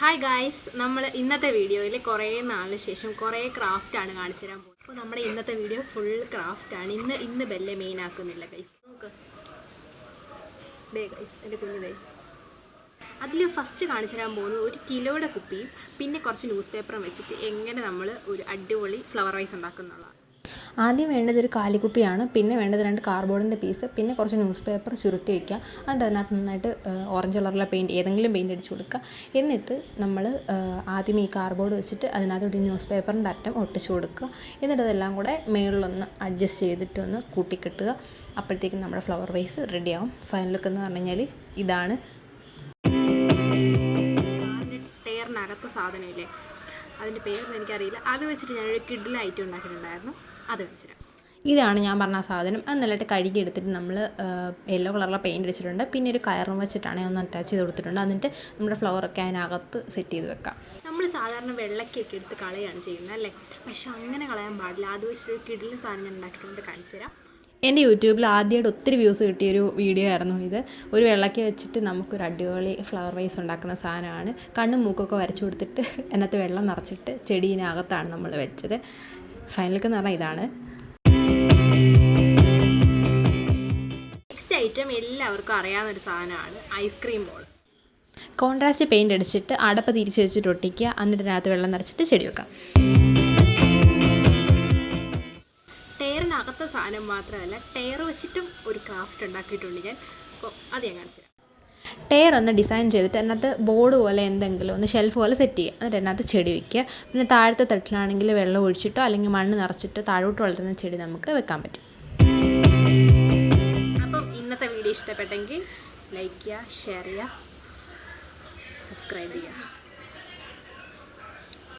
Hi guys, നമ്മൾ ഇന്നത്തെ വീഡിയോയിൽ കുറേ നാളിന് ശേഷം കുറേ ക്രാഫ്റ്റാണ് കാണിച്ചു തരാൻ പോകുന്നത്. അപ്പോൾ നമ്മുടെ ഇന്നത്തെ വീഡിയോ ഫുൾ ക്രാഫ്റ്റാണ്. ഇന്ന് ബെല്ലെ മെയിൻ ആക്കുന്നില്ല ഗൈസ്. നോക്ക് ദേ ഗൈസ്, എൻ്റെ കുഞ്ഞിതേ. അതിൽ ഫസ്റ്റ് കാണിച്ചു തരാൻ പോകുന്നത് ഒരു കിലോയുടെ കുപ്പിയും പിന്നെ കുറച്ച് ന്യൂസ് പേപ്പറും വെച്ചിട്ട് എങ്ങനെ നമ്മൾ ഒരു അടിപൊളി ഫ്ലവർ വൈസ് ഉണ്ടാക്കുന്നുള്ളതാണ്. ആദ്യം വേണ്ടത് ഒരു കാലിക്കുപ്പിയാണ്. പിന്നെ വേണ്ടത് 2 കാർഡ്ബോർഡിൻ്റെ പീസ്, പിന്നെ കുറച്ച് ന്യൂസ് പേപ്പർ ചുരുട്ടി വയ്ക്കുക. എന്നിട്ട് അതിനകത്ത് നന്നായിട്ട് ഓറഞ്ച് കളറിലെ പെയിൻറ്റ്, ഏതെങ്കിലും പെയിൻറ്റ് അടിച്ച് കൊടുക്കുക. എന്നിട്ട് നമ്മൾ ആദ്യം ഈ കാർഡ്ബോർഡ് വെച്ചിട്ട് അതിനകത്തോട്ട് ന്യൂസ് പേപ്പറിൻ്റെ അറ്റം ഒട്ടിച്ച് കൊടുക്കുക. എന്നിട്ട് അതെല്ലാം കൂടെ മുകളിലൊന്ന് അഡ്ജസ്റ്റ് ചെയ്തിട്ടൊന്ന് കൂട്ടിക്കെട്ടുക. അപ്പോഴത്തേക്കും നമ്മുടെ ഫ്ലവർ വൈസ് റെഡിയാവും. ഫൈനൽ ലുക്ക് എന്ന് പറഞ്ഞു കഴിഞ്ഞാൽ ഇതാണ്. ടയറിനകത്ത് സാധനമില്ലേ, അതിൻ്റെ പേരൊന്നും എനിക്കറിയില്ല. അത് വെച്ചിട്ട് ഞാനൊരു കിഡിൽ ഐറ്റം ഉണ്ടാക്കിയിട്ടുണ്ടായിരുന്നു. അത് വെച്ചിട്ട് ഇതാണ് ഞാൻ പറഞ്ഞ സാധനം. അത് നല്ലതായിട്ട് കഴുകി എടുത്തിട്ട് നമ്മൾ യെല്ലോ കളറിലെ പെയിൻറ്റ് അടിച്ചിട്ടുണ്ട്. പിന്നെ ഒരു കയറും വെച്ചിട്ടാണ് ഒന്ന് അറ്റാച്ച് ചെയ്ത് കൊടുത്തിട്ടുണ്ട്. എന്നിട്ട് നമ്മുടെ ഫ്ലവറൊക്കെ അതിനകത്ത് സെറ്റ് ചെയ്ത് വെക്കാം. നമ്മൾ സാധാരണ വെള്ളക്കൊക്കെ എടുത്ത് കളയാണ് ചെയ്യുന്നത് അല്ലേ, പക്ഷെ അങ്ങനെ കളയാൻ പാടില്ല. അത് വെച്ചിട്ടൊരു കിഡിൽ സാധനം ഞാൻ ഉണ്ടാക്കിയിട്ടുണ്ട്, കാണിച്ചു തരാം. എൻ്റെ യൂട്യൂബിൽ ആദ്യമായിട്ട് ഒത്തിരി വ്യൂസ് കിട്ടിയൊരു വീഡിയോ ആയിരുന്നു ഇത്. ഒരു വെള്ളക്ക വെച്ചിട്ട് നമുക്കൊരു അടിപൊളി ഫ്ലവർ വൈസ് ഉണ്ടാക്കുന്ന സാധനമാണ്. കണ്ണും മൂക്കൊക്കെ വരച്ചു കൊടുത്തിട്ട് അതിനകത്ത് വെള്ളം നിറച്ചിട്ട് ചെടീനകത്താണ് നമ്മൾ വെച്ചത്. ഫൈനലൊക്കെ എന്ന് പറഞ്ഞാൽ ഇതാണ്. നെക്സ്റ്റ് ഐറ്റം എല്ലാവർക്കും അറിയാവുന്നൊരു സാധനമാണ് ഐസ്ക്രീം ബോൾ. കോൺട്രാസ്റ്റ് പെയിൻറ്റ് അടിച്ചിട്ട് അടപ്പ് തിരിച്ച് വെച്ചിട്ട് ഒട്ടിക്കുക. എന്നിട്ട് അതിനകത്ത് വെള്ളം നിറച്ചിട്ട് ചെടി വെക്കാം. ടയറിനകത്തെ സാധനം മാത്രമല്ല, ടയർ വെച്ചിട്ടും ഒരു ക്രാഫ്റ്റ് ഉണ്ടാക്കിയിട്ടുണ്ട് ഞാൻ. അപ്പോൾ അത് ഞാൻ കാണിച്ചു തരാം. ടയർ ഒന്ന് ഡിസൈൻ ചെയ്തിട്ട് അതിനകത്ത് ബോർഡ് പോലെ എന്തെങ്കിലും ഒന്ന് ഷെൽഫ് പോലെ സെറ്റ് ചെയ്യുക. എന്നിട്ട് അതിനകത്ത് ചെടി വയ്ക്കുക. പിന്നെ താഴത്തെ തട്ടിലാണെങ്കിൽ വെള്ളം ഒഴിച്ചിട്ടോ അല്ലെങ്കിൽ മണ്ണ് നിറച്ചിട്ടോ താഴോട്ട് വളരുന്ന ചെടി നമുക്ക് വെക്കാൻ പറ്റും. അപ്പം ഇന്നത്തെ വീഡിയോ ഇഷ്ടപ്പെട്ടെങ്കിൽ ലൈക്ക് ചെയ്യുക, ഷെയർ ചെയ്യുക, സബ്സ്ക്രൈബ് ചെയ്യുക.